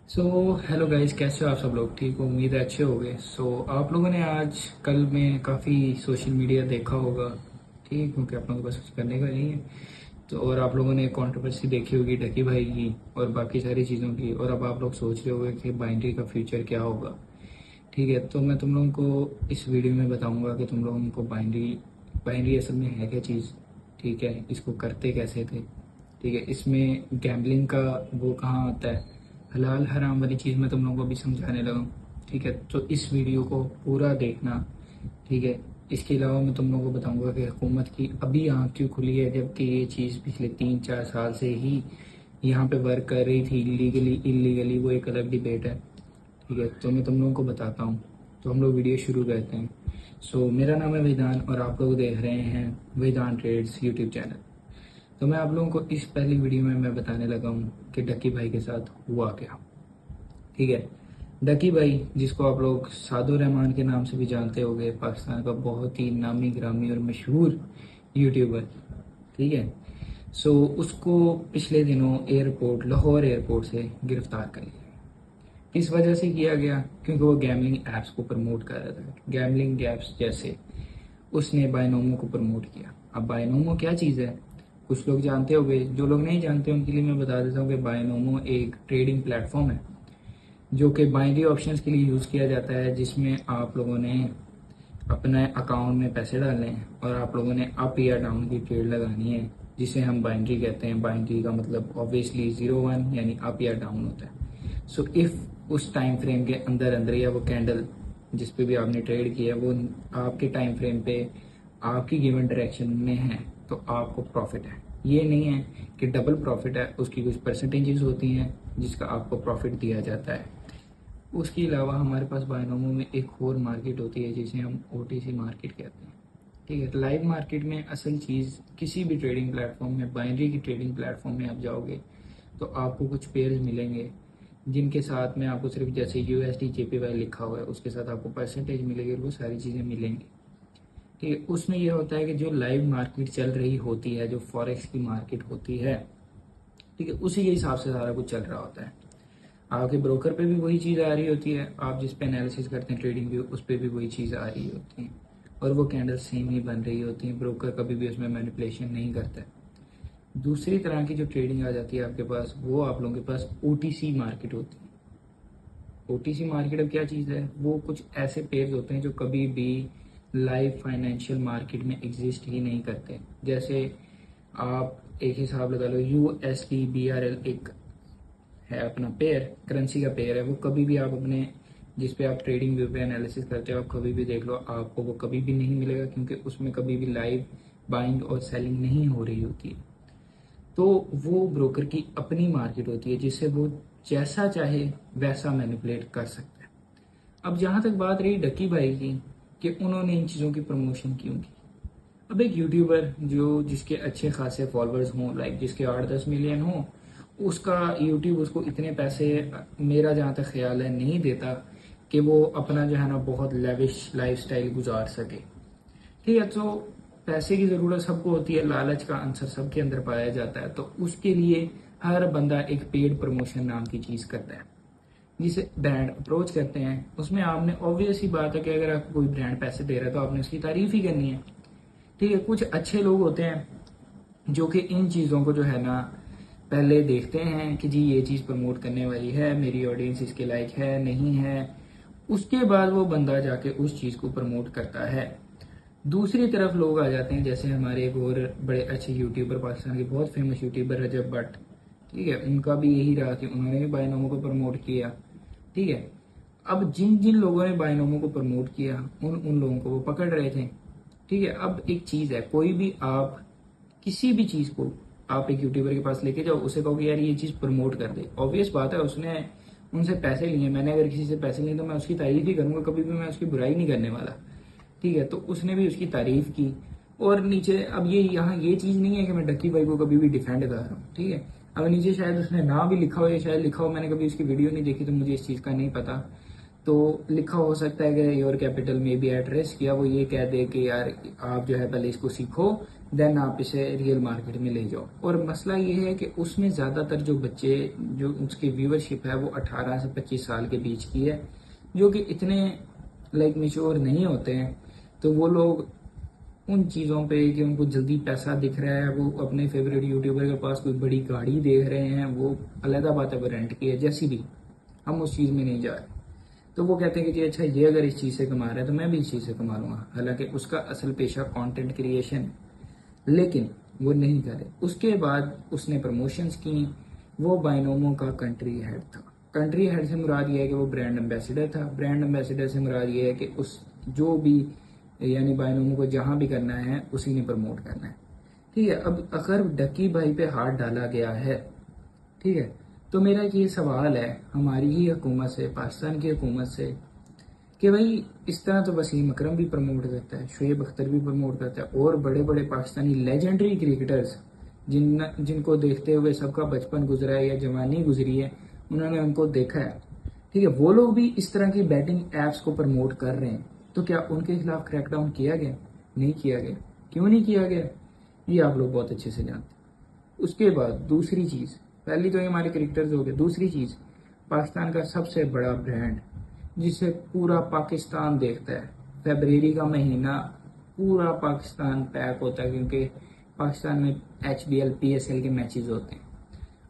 So hello guys, कैसे हो आप सब लोग? ठीक हो? उम्मीद है अच्छे होगे। आप लोगों ने आज कल में काफ़ी सोशल मीडिया देखा होगा, ठीक है, क्योंकि आप लोगों के पास कुछ करने का नहीं है। तो और आप लोगों ने कंट्रोवर्सी देखी होगी डकी भाई की और बाकी सारी चीज़ों की, और अब आप लोग सोच रहे होगे कि बाइनरी का फ्यूचर क्या होगा। ठीक है, तो मैं तुम लोगों को इस वीडियो में बताऊंगा कि तुम लोगों को बाइनरी बाइनरी असल में है क्या चीज़। ठीक है, इसको करते कैसे थे। ठीक है, इसमें गैम्बलिंग का वो कहाँ आता है, हलाल हराम वाली चीज़ मैं तुम लोगों को अभी समझाने लगा हूँ। ठीक है, तो इस वीडियो को पूरा देखना। ठीक है, इसके अलावा मैं तुम लोगों को बताऊंगा कि हुकूमत की अभी आँख क्यों खुली है, जबकि ये चीज़ पिछले 3-4 साल से ही यहाँ पे वर्क कर रही थी, लीगली इलीगली, वो एक अलग डिबेट है। ठीक है, तो मैं तुम लोगों को बताता हूँ। तो हम लोग वीडियो शुरू करते हैं। मेरा नाम है वेदान और आप लोग देख रहे हैं वेदान ट्रेड्स यूट्यूब चैनल। तो मैं आप लोगों को इस पहली वीडियो में मैं बताने लगा हूँ कि डक्की भाई के साथ हुआ क्या। ठीक है, डकी भाई, जिसको आप लोग सादो रहमान के नाम से भी जानते होंगे, पाकिस्तान का बहुत ही नामी ग्रामी और मशहूर यूट्यूबर। ठीक है, उसको पिछले दिनों एयरपोर्ट, लाहौर एयरपोर्ट से गिरफ्तार कर लिया। किस वजह से किया गया? क्योंकि वो गैमलिंग एप्स को प्रमोट कर रहा था। गैमलिंग एप्स जैसे उसने बायनोमो को प्रमोट किया। अब बायनोमो क्या चीज़ है, कुछ लोग जानते होंगे, जो लोग नहीं जानते उनके लिए मैं बता देता हूँ कि बायनोमो एक ट्रेडिंग प्लेटफॉर्म है जो कि बाइनरी ऑप्शंस के लिए यूज़ किया जाता है, जिसमें आप लोगों ने अपने अकाउंट में पैसे डालने हैं और आप लोगों ने अप या डाउन की ट्रेड लगानी है, जिसे हम बाइनरी कहते हैं। बाइनरी का मतलब ऑब्वियसली 0-1 यानी अप या डाउन होता है। इफ़ उस टाइम फ्रेम के अंदर अंदर या वो कैंडल जिस पे भी आपने ट्रेड किया वो आपके टाइम फ्रेम पे आपकी गिवन डायरेक्शन में है, तो आपको प्रॉफिट है। ये नहीं है कि डबल प्रॉफिट है, उसकी कुछ परसेंटेजेस होती हैं जिसका आपको प्रॉफिट दिया जाता है। उसके अलावा हमारे पास बायनोमो में एक और मार्केट होती है जिसे हम ओटीसी मार्केट कहते हैं। ठीक है, लाइव मार्केट में असल चीज़, किसी भी ट्रेडिंग प्लेटफॉर्म में, बाइनरी की ट्रेडिंग प्लेटफॉर्म में आप जाओगे तो आपको कुछ पेयर्स मिलेंगे जिनके साथ में आपको सिर्फ जैसे यूएसडी जेपीवाई लिखा हुआ है उसके साथ आपको परसेंटेज मिलेगी और वो सारी चीज़ें मिलेंगी। ठीक है, उसमें यह होता है कि जो लाइव मार्केट चल रही होती है, जो फॉरेक्स की मार्केट होती है, ठीक है, उसी के हिसाब से सारा कुछ चल रहा होता है। आपके ब्रोकर पे भी वही चीज़ आ रही होती है, आप जिस पे एनालिसिस करते हैं ट्रेडिंग व्यू, उस पर भी वही चीज़ आ रही होती है और वो कैंडल सेम ही बन रही होती है। ब्रोकर कभी भी उसमें मैनिपुलेशन नहीं करता है। दूसरी तरह की जो ट्रेडिंग आ जाती है आपके पास, वो आप लोगों के पास ओटीसी मार्केट होती है। ओटीसी मार्केट अब क्या चीज़ है, वो कुछ ऐसे पेयर्स होते हैं जो कभी भी लाइव फाइनेंशियल मार्केट में एग्जिस्ट ही नहीं करते। जैसे आप एक हिसाब लगा लो, यूएसडी बीआरएल एक है अपना पेयर, करेंसी का पेयर है, वो कभी भी आप अपने जिस पे आप ट्रेडिंग व्यू पे एनालिसिस करते हो, आप कभी भी देख लो, आपको वो कभी भी नहीं मिलेगा, क्योंकि उसमें कभी भी लाइव बाइंग और सेलिंग नहीं हो रही होती है। तो वो ब्रोकर की अपनी मार्केट होती है जिससे वो जैसा चाहे वैसा मैनिपुलेट कर सकता है। अब जहां तक बात रही डकी भाई की कि उन्होंने इन चीज़ों की प्रमोशन क्यों की। अब एक यूट्यूबर जो जिसके अच्छे खासे फॉलोअर्स हों, लाइक जिसके 8-10 मिलियन हों, उसका यूट्यूब उसको इतने पैसे, मेरा जहाँ तक ख्याल है, नहीं देता कि वो अपना जो है ना बहुत लेविश लाइफस्टाइल गुजार सके। ठीक है, तो पैसे की ज़रूरत सबको होती है, लालच का आंसर सबके अंदर पाया जाता है, तो उसके लिए हर बंदा एक पेड प्रमोशन नाम की चीज़ करता है जिसे ब्रांड अप्रोच करते हैं। उसमें आपने ऑब्वियस ही बात है कि अगर आपको कोई ब्रांड पैसे दे रहा है तो आपने उसकी तारीफ ही करनी है। ठीक है, कुछ अच्छे लोग होते हैं जो कि इन चीज़ों को जो है ना पहले देखते हैं कि जी ये चीज़ प्रमोट करने वाली है, मेरी ऑडियंस इसके लायक है नहीं है, उसके बाद वो बंदा जाके उस चीज़ को प्रमोट करता है। दूसरी तरफ लोग आ जाते हैं, जैसे हमारे एक और बड़े अच्छे यूट्यूबर, पाकिस्तान के बहुत फेमस यूट्यूबर रजब भट्ट। ठीक है, उनका भी यही रहा कि उन्होंने भी बायनोमो को प्रमोट किया। ठीक है, अब जिन जिन लोगों ने बायनोमो को प्रमोट किया उन उन लोगों को वो पकड़ रहे थे। ठीक है, अब एक चीज़ है, कोई भी आप किसी भी चीज़ को आप एक यूट्यूबर के पास लेके जाओ, उसे कहो कि यार ये चीज़ प्रमोट कर दे, ऑब्वियस बात है उसने उनसे पैसे लिए, मैंने अगर किसी से पैसे लिए तो मैं उसकी तारीफ ही करूंगा, कभी भी मैं उसकी बुराई नहीं करने वाला। ठीक है, तो उसने भी उसकी तारीफ की। और नीचे अब ये यहाँ ये चीज़ नहीं है कि मैं डक्की भाई को कभी भी डिफेंड कर रहा हूँ। ठीक है, अब नीचे शायद उसने ना भी लिखा हो या शायद लिखा हो, मैंने कभी उसकी वीडियो नहीं देखी तो मुझे इस चीज़ का नहीं पता। तो लिखा हो सकता है कि योर कैपिटल में भी एट रिस्क, या वो ये कह दे कि यार आप जो है पहले इसको सीखो, देन आप इसे रियल मार्केट में ले जाओ। और मसला ये है कि उसमें ज़्यादातर जो बच्चे, जो उसकी व्यूअरशिप है वो 18 से 25 साल के बीच की है, जो कि इतने मेच्योर नहीं होते हैं। तो वो लोग उन चीज़ों पे कि उनको जल्दी पैसा दिख रहा है, वो अपने फेवरेट यूट्यूबर के पास कोई बड़ी गाड़ी देख रहे हैं, वो अलग बात है, वो रेंट की है जैसी भी, हम उस चीज़ में नहीं जा रहे। तो वो कहते हैं कि जी अच्छा ये अगर इस चीज़ से कमा रहा है तो मैं भी इस चीज़ से कमा लूंगा, हालांकि उसका असल पेशा कंटेंट क्रिएशन है, लेकिन वो नहीं करे। उसके बाद उसने प्रमोशंस की, वो बाइनोमो का कंट्री हेड था। कंट्री हेड से मुराद ये है कि वो ब्रांड एम्बेसडर था। ब्रांड एम्बेसडर से मुराद ये है कि उस जो भी यानी बाइनोमो को जहां भी करना है उसी ने प्रमोट करना है। ठीक है, अब अगर डक्की भाई पे हाथ डाला गया है, ठीक है, तो मेरा ये सवाल है हमारी ही हुकूमत से, पाकिस्तान की हुकूमत से, कि भाई इस तरह तो वसीम अकरम भी प्रमोट करता है, शुएब अख्तर भी प्रमोट करता है, और बड़े बड़े पाकिस्तानी लेजेंडरी क्रिकेटर्स जिनको देखते हुए सबका बचपन गुजरा है या जवानी गुजरी है, उन्होंने उनको देखा है। ठीक है, वो लोग भी इस तरह की बैटिंग एप्स को प्रमोट कर रहे हैं, तो क्या उनके खिलाफ क्रैकडाउन किया गया? नहीं किया गया। क्यों नहीं किया गया? ये आप लोग बहुत अच्छे से जानते हैं। उसके बाद दूसरी चीज़, पहली तो ये हमारे क्रिकेटर्स हो गए, दूसरी चीज़ पाकिस्तान का सबसे बड़ा ब्रांड जिसे पूरा पाकिस्तान देखता है, फरवरी का महीना पूरा पाकिस्तान पैक होता है, क्योंकि पाकिस्तान में HBL PSL के मैचेस होते हैं।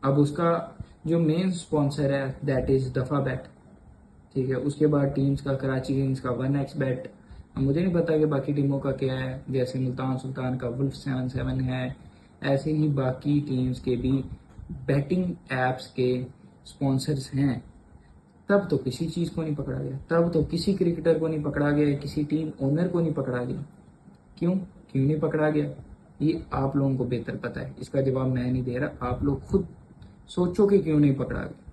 अब उसका जो मेन स्पॉन्सर है दैट इज दफा बैट। ठीक है, उसके बाद टीम्स का कराची किंग्स का 1x बैट, अब मुझे नहीं पता कि बाकी टीमों का क्या है, जैसे मुल्तान सुल्तान का वुल्फ 77 है, ऐसे ही बाकी टीम्स के भी बैटिंग एप्स के स्पॉन्सर्स हैं। तब तो किसी चीज़ को नहीं पकड़ा गया, तब तो किसी क्रिकेटर को नहीं पकड़ा गया, किसी टीम ओनर को नहीं पकड़ा गया। क्यों क्यों नहीं पकड़ा गया? ये आप लोगों को बेहतर पता है, इसका जवाब मैं नहीं दे रहा, आप लोग खुद सोचो कि क्यों नहीं पकड़ा गया।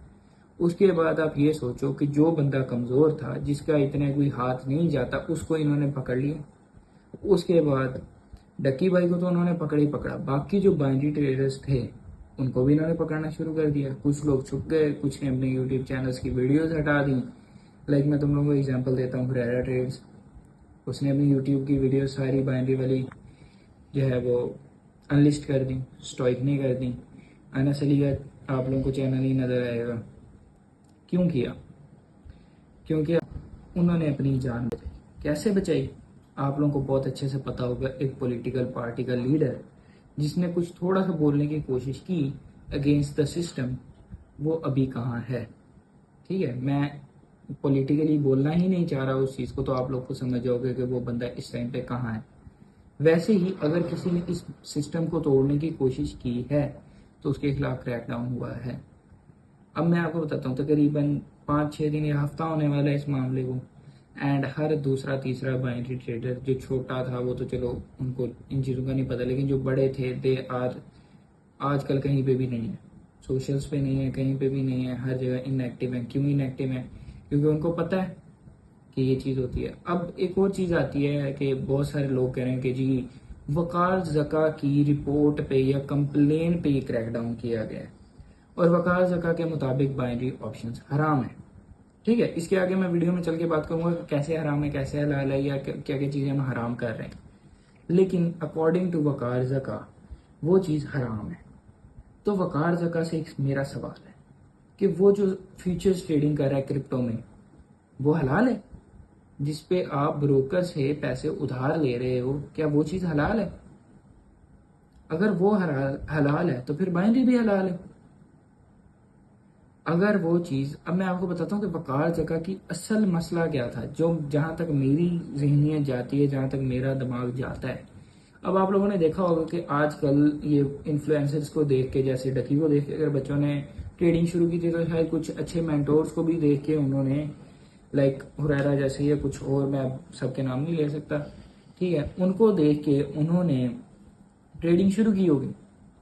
उसके बाद आप ये सोचो कि जो बंदा कमज़ोर था, जिसका इतना कोई हाथ नहीं जाता, उसको इन्होंने पकड़ लिया। उसके बाद डक्की भाई को तो उन्होंने पकड़ ही पकड़ा, बाकी जो बाइनरी ट्रेडर्स थे उनको भी इन्होंने पकड़ना शुरू कर दिया। कुछ लोग छुप गए, कुछ ने अपने यूट्यूब चैनल्स की वीडियोस हटा दी। मैं तुम लोगों को एग्जांपल देता हूँ, हुरैरा ट्रेड्स, उसने अपनी यूट्यूब की वीडियो सारी बाइनरी वाली जो है वो अनलिस्ट कर दी, स्टॉइक नहीं कर दी। अनस अली का आप लोगों को चैनल ही नज़र आएगा। क्यों किया? क्योंकि उन्होंने अपनी जान बचाई। कैसे बचाई? आप लोगों को बहुत अच्छे से पता होगा, एक पॉलिटिकल पार्टी का लीडर जिसने कुछ थोड़ा सा बोलने की कोशिश की अगेंस्ट द सिस्टम, वो अभी कहाँ है? ठीक है, मैं पॉलिटिकली बोलना ही नहीं चाह रहा उस चीज़ को, तो आप लोग को समझ जाओगे कि वो बंदा इस टाइम पे कहाँ है। वैसे ही अगर किसी ने इस सिस्टम को तोड़ने की कोशिश की है तो उसके खिलाफ क्रैकडाउन हुआ है। अब मैं आपको बताता हूँ, तकरीबन 5-6 दिन या हफ्ता होने वाला है इस मामले को, एंड हर दूसरा तीसरा बाइनरी ट्रेडर, जो छोटा था वो तो चलो उनको इन चीज़ों का नहीं पता, लेकिन जो बड़े थे दे आर आजकल कहीं पे भी नहीं है, सोशल्स पे नहीं है, कहीं पे भी नहीं है, हर जगह इनएक्टिव है। क्यों इनएक्टिव है? क्योंकि उनको पता है कि ये चीज़ होती है। अब एक और चीज़ आती है कि बहुत सारे लोग कह रहे हैं कि जी वकार जका की रिपोर्ट पे या कंप्लेन पे ये क्रैकडाउन किया गया है, और वकार जका के मुताबिक बाइनरी ऑप्शंस हराम है। ठीक है, इसके आगे मैं वीडियो में चल के बात करूंगा कि कैसे हराम है, कैसे हलाल है, या क्या क्या चीज़ें हम हराम कर रहे हैं। लेकिन अकॉर्डिंग टू वकार जका वो चीज़ हराम है। तो वकार जका से एक मेरा सवाल है कि वो जो फ्यूचर्स ट्रेडिंग कर रहा है क्रिप्टो में, वो हलाल है? जिसपे आप ब्रोकर से पैसे उधार ले रहे हो, क्या वो चीज़ हलाल है? अगर वो हलाल है तो फिर बाइनरी भी हलाल है। अगर वो चीज़, अब मैं आपको बताता हूँ कि वकार जगह की असल मसला क्या था, जो जहां तक मेरी जहनीत जाती है, जहां तक मेरा दिमाग जाता है। अब आप लोगों ने देखा होगा कि आजकल ये इन्फ्लुएंसर्स को देख के, जैसे डकी को देख के अगर बच्चों ने ट्रेडिंग शुरू की थी, तो शायद कुछ अच्छे मेंटोर्स को भी देख के उन्होंने, हुरैरा जैसे या कुछ और, मैं अब सबके नाम नहीं ले सकता, ठीक है, उनको देख के उन्होंने ट्रेडिंग शुरू की होगी।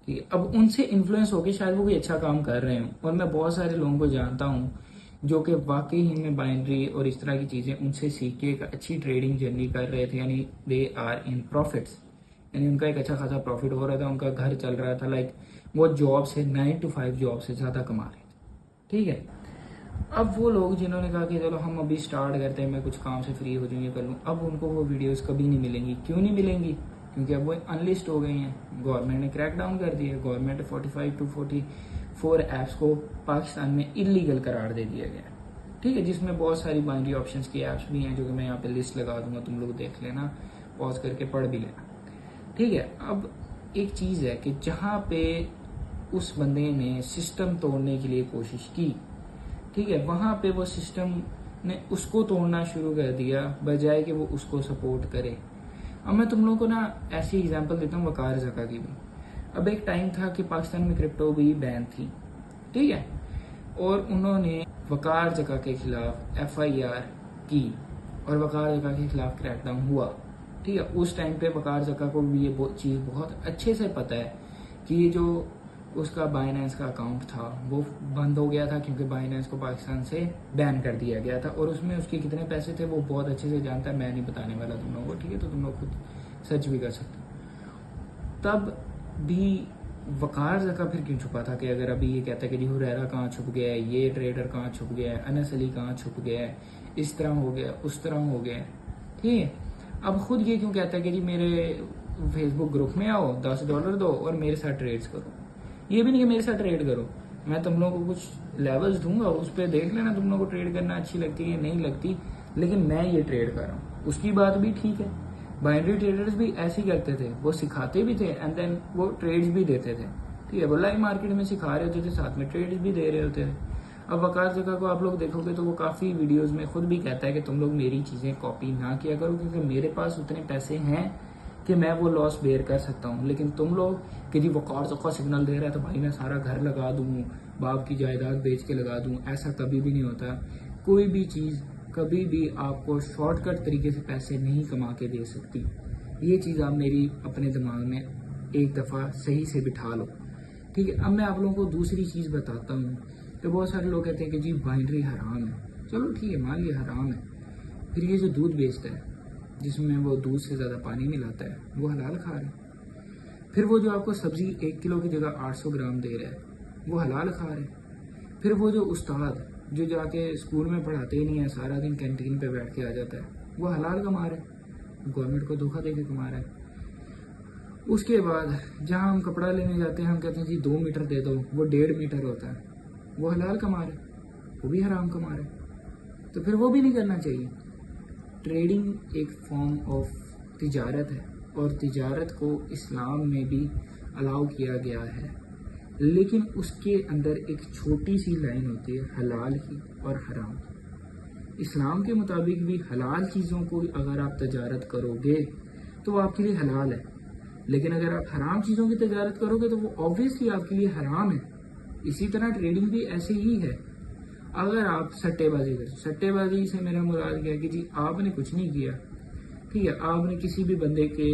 ठीक है, अब उनसे इन्फ्लुएंस होकर शायद वो भी अच्छा काम कर रहे हों, और मैं बहुत सारे लोगों को जानता हूँ जो कि वाकई ही में बाइनरी और इस तरह की चीज़ें उनसे सीख के एक अच्छी ट्रेडिंग जर्नी कर रहे थे, यानी दे आर इन प्रॉफिट्स, यानी उनका एक अच्छा खासा प्रॉफिट हो रहा था, उनका घर चल रहा था, वो जॉब से 9 to 5 जॉब से ज़्यादा कमा रहे थे। ठीक है, अब वो लोग जिन्होंने कहा कि चलो हम अभी स्टार्ट करते हैं, मैं कुछ काम से फ्री हो जाऊँ, ये कर लूँ, अब उनको वो वीडियोस कभी नहीं मिलेंगी। क्यों नहीं मिलेंगी? क्योंकि अब वो अनलिस्ट हो गई हैं। गवर्नमेंट ने क्रैक डाउन कर दिया है। गवर्नमेंट 45 to 44 ऐप्स को पाकिस्तान में इलीगल करार दे दिया गया है। ठीक है, जिसमें बहुत सारी बाइनरी ऑप्शंस की ऐप्स भी हैं, जो कि मैं यहाँ पे लिस्ट लगा दूंगा, तुम लोग देख लेना, पॉज करके पढ़ भी लेना। ठीक है, अब एक चीज़ है कि जहाँ पे उस बंदे ने सिस्टम तोड़ने के लिए कोशिश की, ठीक है, वहां पे वो सिस्टम ने उसको तोड़ना शुरू कर दिया बजाय कि वो उसको सपोर्ट करे। अब मैं तुम लोगों को ना ऐसी एग्जांपल देता हूँ वकार जका की भी। अब एक टाइम था कि पाकिस्तान में क्रिप्टो भी बैन थी, ठीक है, और उन्होंने वकार जका के खिलाफ FIR की और वकार जका के खिलाफ क्रैकडाउन हुआ। ठीक है, उस टाइम पे वकार जका को भी ये चीज़ बहुत अच्छे से पता है कि ये जो उसका बाइनेंस का अकाउंट था वो बंद हो गया था, क्योंकि बाइनेंस को पाकिस्तान से बैन कर दिया गया था, और उसमें उसके कितने पैसे थे वो बहुत अच्छे से जानता है, मैं नहीं बताने वाला तुम लोगों को। ठीक है, तो तुम लोग खुद सर्च भी कर सकते हो। तब भी वकार जका फिर क्यों छुपा था कि अगर अभी ये कहता है कि जी हुरैरा कहाँ छुप गया है, ये ट्रेडर कहाँ छुप गया है, अनस अली कहाँ छुप गया है, इस तरह हो गया, उस तरह हो गया। ठीक है, अब खुद ये क्यों कहता है कि जी मेरे फेसबुक ग्रुप में आओ, $10 दो और मेरे साथ ट्रेड्स करो। ये भी नहीं कि मेरे साथ ट्रेड करो, मैं तुम लोगों को कुछ लेवल्स दूंगा, उस पर देख लेना तुम लोगों को ट्रेड करना अच्छी लगती है या नहीं लगती, लेकिन मैं ये ट्रेड कर रहा हूँ। उसकी बात भी ठीक है, बाइनरी ट्रेडर्स भी ऐसे ही करते थे, वो सिखाते भी थे एंड देन वो ट्रेड्स भी देते थे। ठीक है, वो लाइव मार्केट में सिखा रहे होते थे, साथ में ट्रेड्स भी दे रहे होते थे। अब वकार जका को आप लोग देखोगे तो वो काफ़ी वीडियोस में खुद भी कहता है कि तुम लोग मेरी चीज़ें कॉपी ना किया करो, क्योंकि मेरे पास उतने पैसे हैं कि मैं वो लॉस बेयर कर सकता हूँ। लेकिन तुम लोग कि जी वकार जका सिग्नल दे रहा है तो भाई मैं सारा घर लगा दूँ, बाप की जायदाद बेच के लगा दूँ, ऐसा कभी भी नहीं होता। कोई भी चीज़ कभी भी आपको शॉर्टकट तरीके से पैसे नहीं कमा के दे सकती। ये चीज़ आप मेरी अपने दिमाग में एक दफ़ा सही से बिठा लो। ठीक है, अब मैं आप लोगों को दूसरी चीज़ बताता हूँ कि बहुत सारे लोग कहते हैं कि जी बाइनरी हराम है। चलो ठीक है, मान लिया हराम है, फिर ये जो दूध बेचता है जिसमें वो दूध से ज़्यादा पानी मिलाता है वो हलाल खा रहे हैं। फिर वो जो आपको सब्ज़ी 1 किलो की जगह 800 ग्राम दे रहा है वो हलाल खा रहे हैं। फिर वो जो उस्ताद जो जाके स्कूल में पढ़ाते ही नहीं है, सारा दिन कैंटीन पे बैठ के आ जाता है, वो हलाल कमा रहा है, गवर्नमेंट को धोखा दे के कमा रहा है। उसके बाद जहाँ हम कपड़ा लेने जाते हैं हम कहते हैं जी 2 मीटर दे दो, वो 1.5 मीटर होता है, वो हलाल कमा रहे, वो भी हराम कमा रहे, तो फिर वो भी नहीं करना चाहिए। ट्रेडिंग एक फॉर्म ऑफ तिजारत है और तिजारत को इस्लाम में भी अलाउ किया गया है, लेकिन उसके अंदर एक छोटी सी लाइन होती है हलाल की और हराम। इस्लाम के मुताबिक भी हलाल चीज़ों को अगर आप तजारत करोगे तो वो आपके लिए हलाल है, लेकिन अगर आप हराम चीज़ों की तजारत करोगे तो वो ऑब्वियसली आपके लिए हराम है। इसी तरह ट्रेडिंग भी ऐसे ही है। अगर आप सट्टेबाजी करें, सट्टेबाजी से मेरा मुराद क्या है कि जी आपने कुछ नहीं किया, ठीक है, आपने किसी भी बंदे के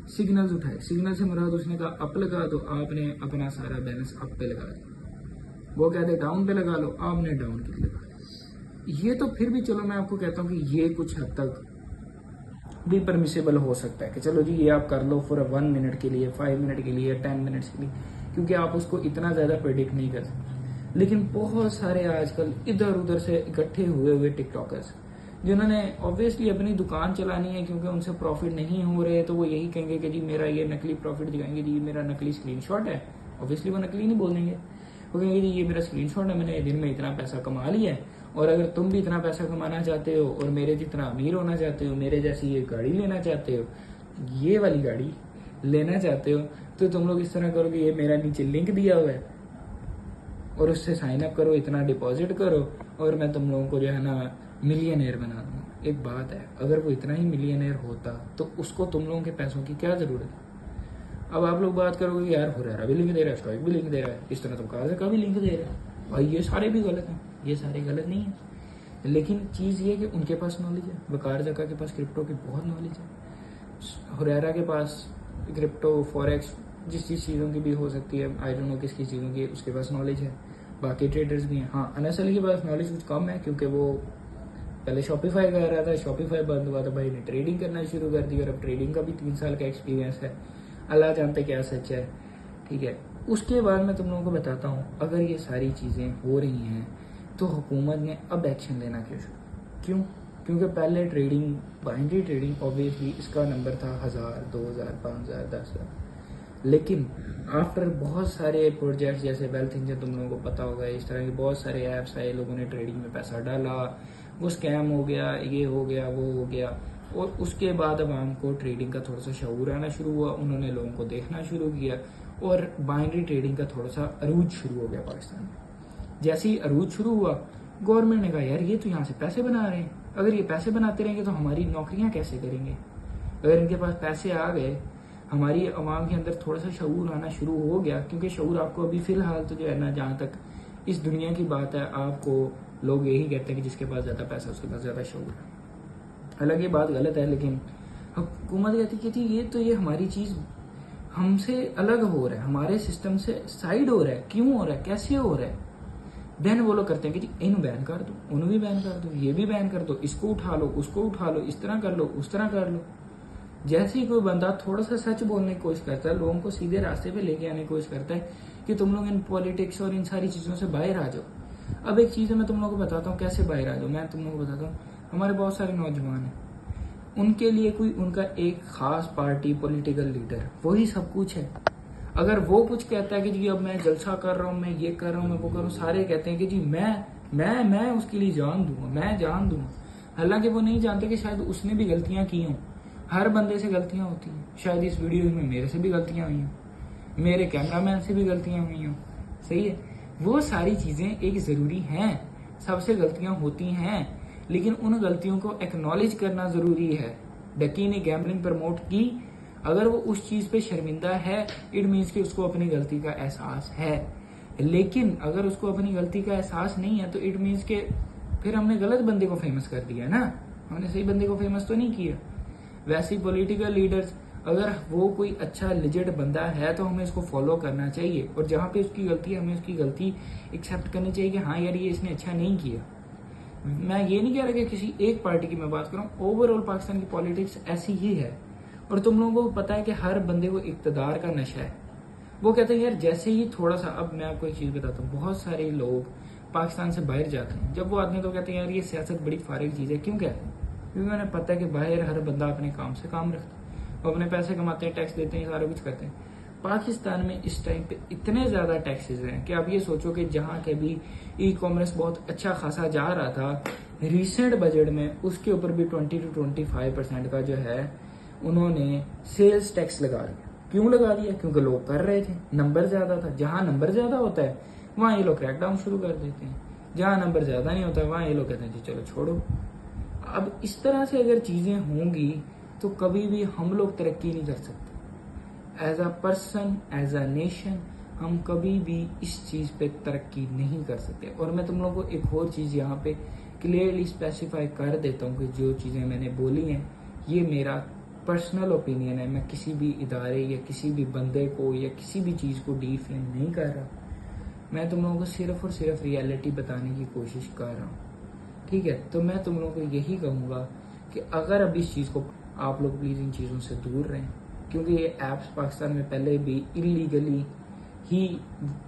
सिग्नल्स उठाए, सिग्नल से मुराद उसने कहा अप लगा तो आपने अपना सारा बैलेंस अप पे लगा दिया, वो कहते डाउन पे लगा लो, आपने डाउन के लिए लगा दिया। ये तो फिर भी चलो मैं आपको कहता हूँ कि ये कुछ हद तक भी परमिसेबल हो सकता है कि चलो जी ये आप कर लो फॉर 1 मिनट के लिए, 5 मिनट के लिए, 10 मिनट्स के लिए, क्योंकि आप उसको इतना ज़्यादा प्रेडिक्ट नहीं कर सकते। लेकिन बहुत सारे आजकल इधर उधर से इकट्ठे हुए टिकटॉकर्स जिन्होंने ऑब्वियसली अपनी दुकान चलानी है, क्योंकि उनसे प्रॉफिट नहीं हो रहे, तो वो यही कहेंगे कि जी मेरा ये नकली प्रॉफिट दिखाएंगे, जी मेरा नकली स्क्रीनशॉट है। ऑब्वियसली वो नकली नहीं बोल देंगे, वो कहेंगे जी ये मेरा स्क्रीनशॉट है, मैंने दिन में इतना पैसा कमा लिया है, और अगर तुम भी इतना पैसा कमाना चाहते हो और मेरे जितना अमीर होना चाहते हो, मेरे जैसी ये गाड़ी लेना चाहते हो, ये वाली गाड़ी लेना चाहते हो, तो तुम लोग इस तरह करो कि ये मेरा नीचे लिंक दिया हुआ है और उससे साइन अप करो, इतना डिपॉजिट करो और मैं तुम लोगों को जो है ना मिलियनेयर बना दूंगा। एक बात है, अगर वो इतना ही मिलियनेयर होता तो उसको तुम लोगों के पैसों की क्या जरूरत है। अब आप लोग बात करोगे यार हुरैरा भी लिंक दे रहा है, स्टॉइक भी लिंक दे रहा है, इस तरह तुम काज़ा का भी लिंक दे रहा है, भाई ये सारे भी गलत हैं, ये सारे गलत नहीं है। लेकिन चीज़ ये कि उनके पास नॉलेज है, वकार जका के पास क्रिप्टो की बहुत नॉलेज है, हुरैरा के पास क्रिप्टो फॉरेक्स जिस चीज़ों की भी हो सकती है, आई डोंट नो किसकी चीज़ों की, उसके पास नॉलेज है। बाकी ट्रेडर्स भी हैं, हाँ अनस अली के पास नॉलेज कुछ कम है, क्योंकि वो पहले शॉपिफाई कर रहा था, शॉपिफाई बंद हुआ तो भाई ने ट्रेडिंग करना शुरू कर दी, और अब ट्रेडिंग का भी 3 साल का एक्सपीरियंस है, अल्लाह जानते क्या सच है। ठीक है, उसके बाद मैं तुम लोगों को बताता हूँ, अगर ये सारी चीज़ें हो रही हैं तो हुकूमत ने अब एक्शन लेना क्यों? क्योंकि पहले ट्रेडिंग, बाइनरी ट्रेडिंग ऑब्वियसली इसका नंबर था 1000, 2000, 5000, 10,000, लेकिन आफ्टर बहुत सारे प्रोजेक्ट्स जैसे वेल्थ इंजन, तुम लोगों को पता होगा, इस तरह के बहुत सारे ऐप्स आए, लोगों ने ट्रेडिंग में पैसा डाला, वो स्कैम हो गया, ये हो गया, वो हो गया, और उसके बाद अवाम को ट्रेडिंग का थोड़ा सा शऊर आना शुरू हुआ, उन्होंने लोगों को देखना शुरू किया और बाइनरी ट्रेडिंग का थोड़ा सा अरूज शुरू हो गया पाकिस्तान में। जैसे ही अरूज शुरू हुआ, गवर्नमेंट ने कहा यार ये तो यहाँ से पैसे बना रहे हैं, अगर ये पैसे बनाते रहेंगे तो हमारी नौकरियां कैसे करेंगे। अगर इनके पास पैसे आ गए, हमारी आवाम के अंदर थोड़ा सा शऊर आना शुरू हो गया, क्योंकि शऊर आपको अभी फिलहाल तो जो है ना, जहाँ तक इस दुनिया की बात है, आपको लोग यही कहते हैं कि जिसके पास ज़्यादा पैसा उसके पास ज़्यादा शऊर है। हालांकि ये बात गलत है, लेकिन हुकूमत कहती कि ये हमारी चीज़ हमसे अलग हो रहा है, हमारे सिस्टम से साइड हो रहा है, क्यों हो रहा है, कैसे हो रहा है। देन वो लोग करते हैं कि जी इन बैन कर दो, उन भी बैन कर दो, ये भी बैन कर दो, इसको उठा लो, उसको उठा लो, इस तरह कर लो, उस तरह कर लो। जैसे ही कोई बंदा थोड़ा सा सच बोलने की कोशिश करता है, लोगों को सीधे रास्ते पे लेके आने की कोशिश करता है कि तुम लोग इन पॉलिटिक्स और इन सारी चीज़ों से बाहर आ जाओ। अब एक चीज़ है, मैं तुम लोगों को बताता हूँ कैसे बाहर आ जाओ। मैं तुम लोगों को बताता हूँ, हमारे बहुत सारे नौजवान हैं, उनके लिए कोई उनका एक खास पार्टी, पॉलिटिकल लीडर, वही सब कुछ है। अगर वो कुछ कहता है कि जी अब मैं जलसा कर रहा हूँ, मैं ये कर रहा हूँ, मैं वो कर रहा हूँ, सारे कहते हैं कि जी मैं उसके लिए जान दूंगा, मैं जान दूंगा। हालांकि वो नहीं जानते कि शायद उसने भी गलतियां की हों। हर बंदे से गलतियां होती हैं, शायद इस वीडियो में मेरे से भी गलतियां हुई हों, मेरे कैमरामैन से भी गलतियां हुई हों, सही है। वो सारी चीजें एक जरूरी हैं, सबसे गलतियां होती हैं, लेकिन उन गलतियों को एक्नॉलेज करना जरूरी है। डकी ने गैम्बलिंग प्रमोट की, अगर वो उस चीज पे शर्मिंदा है, इट मीन्स कि उसको अपनी गलती का एहसास है। लेकिन अगर उसको अपनी गलती का एहसास नहीं है, तो इट मीन्स के फिर हमने गलत बंदे को फेमस कर दिया ना, हमने सही बंदे को फेमस तो नहीं किया। वैसे ही पॉलिटिकल लीडर्स, अगर वो कोई अच्छा लिजिट बंदा है तो हमें उसको फॉलो करना चाहिए, और जहाँ पे उसकी गलती है हमें उसकी गलती एक्सेप्ट करनी चाहिए कि हाँ यार ये इसने अच्छा नहीं किया। मैं ये नहीं कह रहा कि किसी एक पार्टी की मैं बात कर रहा हूँ, ओवरऑल पाकिस्तान की पॉलिटिक्स ऐसी ही है। और तुम लोगों को पता है कि हर बंदे को इक्तदार का नशा है। वो कहते हैं यार जैसे ही थोड़ा सा, अब मैं आपको एक चीज बताता हूँ, बहुत सारे लोग पाकिस्तान से बाहर जाते हैं, जब वो आते हैं तो कहते हैं यार ये सियासत बड़ी फारिग चीज है। क्यों कहते हैं? क्योंकि उन्हें पता है कि बाहर हर बंदा अपने काम से काम रखता है, वो अपने पैसे कमाते हैं, टैक्स देते हैं, सारा कुछ करते हैं। पाकिस्तान में इस टाइम पे इतने ज्यादा टैक्सेस हैं कि आप ये सोचो कि जहाँ के भी ई कॉमर्स बहुत अच्छा खासा जा रहा था, रिसेंट बजट में उसके ऊपर भी 20 to 25% का जो है उन्होंने सेल्स टैक्स लगा दिया। क्यों लगा दिया? क्योंकि लोग कर रहे थे, नंबर ज्यादा था। जहां नंबर ज्यादा होता है वहां ये लोग क्रैकडाउन शुरू कर देते हैं, जहां नंबर ज्यादा नहीं होता वहां ये लोग कहते हैं जी चलो छोड़ो। अब इस तरह से अगर चीजें होंगी तो कभी भी हम लोग तरक्की नहीं कर सकते। As a person, as a nation, हम कभी भी इस चीज पे तरक्की नहीं कर सकते। और मैं तुम लोगों को एक और चीज यहाँ पे क्लियरली स्पेसिफाई कर देता हूँ कि जो चीजें मैंने बोली हैं ये मेरा पर्सनल ओपिनियन है। मैं किसी भी इदारे या किसी भी बंदे को या किसी भी चीज को डिफेम नहीं कर रहा। मैं तुम लोगों को सिर्फ और सिर्फ रियलिटी बताने की कोशिश कर रहा हूँ, ठीक है। तो मैं तुम लोगों को यही कहूंगा कि अगर अब इस चीज को आप लोग प्लीज इन चीजों से दूर रहें, क्योंकि ये एप्स पाकिस्तान में पहले भी इलीगली ही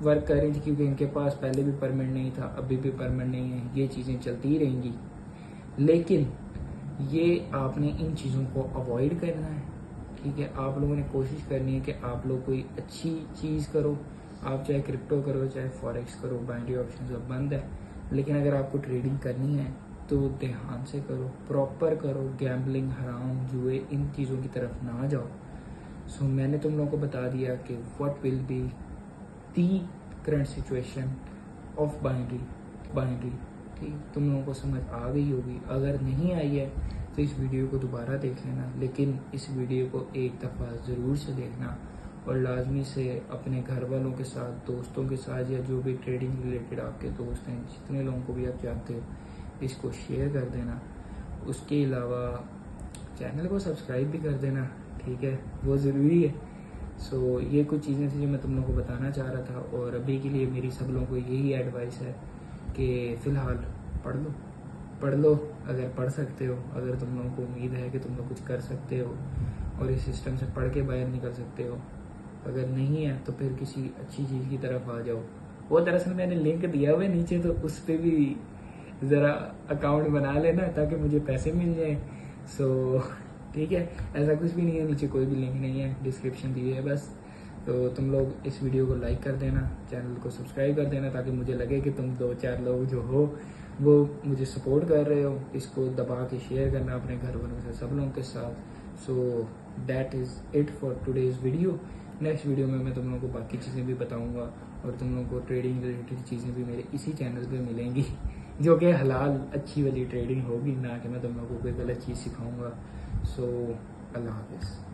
वर्क कर रही थी, क्योंकि इनके पास पहले भी परमिट नहीं था, अभी भी परमिट नहीं है, ये चीजें चलती ही रहेंगी। लेकिन ये आपने इन चीज़ों को अवॉइड करना है, ठीक है। आप लोगों ने कोशिश करनी है कि आप लोग कोई अच्छी चीज़ करो, आप चाहे क्रिप्टो करो, चाहे फॉरेक्स करो, बाइनरी ऑप्शन सब बंद है, लेकिन अगर आपको ट्रेडिंग करनी है तो ध्यान से करो, प्रॉपर करो, गैम्बलिंग, हराम, जुए, इन चीज़ों की तरफ ना जाओ। सो मैंने तुम लोगों को बता दिया कि what will be the current situation of binary, ठीक। तुम लोगों को समझ आ गई होगी, अगर नहीं आई है तो इस वीडियो को दोबारा देख लेना, लेकिन इस वीडियो को एक दफ़ा ज़रूर से देखना, और लाजमी से अपने घर वालों के साथ, दोस्तों के साथ, या जो भी ट्रेडिंग रिलेटेड आपके दोस्त हैं, जितने लोगों को भी आप जानते हो, इसको शेयर कर देना। उसके अलावा चैनल को सब्सक्राइब भी कर देना, ठीक है, वो ज़रूरी है। सो ये कुछ चीज़ें थी जो मैं तुम लोगों को बताना चाह रहा था। और अभी के लिए मेरी सब लोगों को यही एडवाइस है कि फ़िलहाल पढ़ लो अगर पढ़ सकते हो, अगर तुम लोगों को उम्मीद है कि तुम लोग कुछ कर सकते हो और इस सिस्टम से पढ़ के बाहर निकल सकते हो। अगर नहीं है तो फिर किसी अच्छी चीज़ की तरफ आ जाओ वो दरअसल मैंने लिंक दिया हुआ है नीचे, तो उस पर भी ज़रा अकाउंट बना लेना ताकि मुझे पैसे मिल जाए। सो ठीक है, ऐसा कुछ भी नहीं है, नीचे कोई भी लिंक नहीं है, डिस्क्रिप्शन दी है बस। तो तुम लोग इस वीडियो को लाइक कर देना, चैनल को सब्सक्राइब कर देना, ताकि मुझे लगे कि तुम 2-4 लोग जो हो वो मुझे सपोर्ट कर रहे हो। इसको दबा के शेयर करना अपने घर वालों से, सब लोगों के साथ। So that is it for today's video. Next video में मैं तुम लोगों को बाकी चीज़ें भी बताऊंगा, और तुम लोगों को ट्रेडिंग रिलेटेड चीज़ें भी मेरे इसी चैनल पे मिलेंगी, जो कि हलाल अच्छी वाली ट्रेडिंग होगी, ना कि मैं तुम लोगों को कोई गलत चीज़ सिखाऊंगा। सो अल्लाह हाफिज़।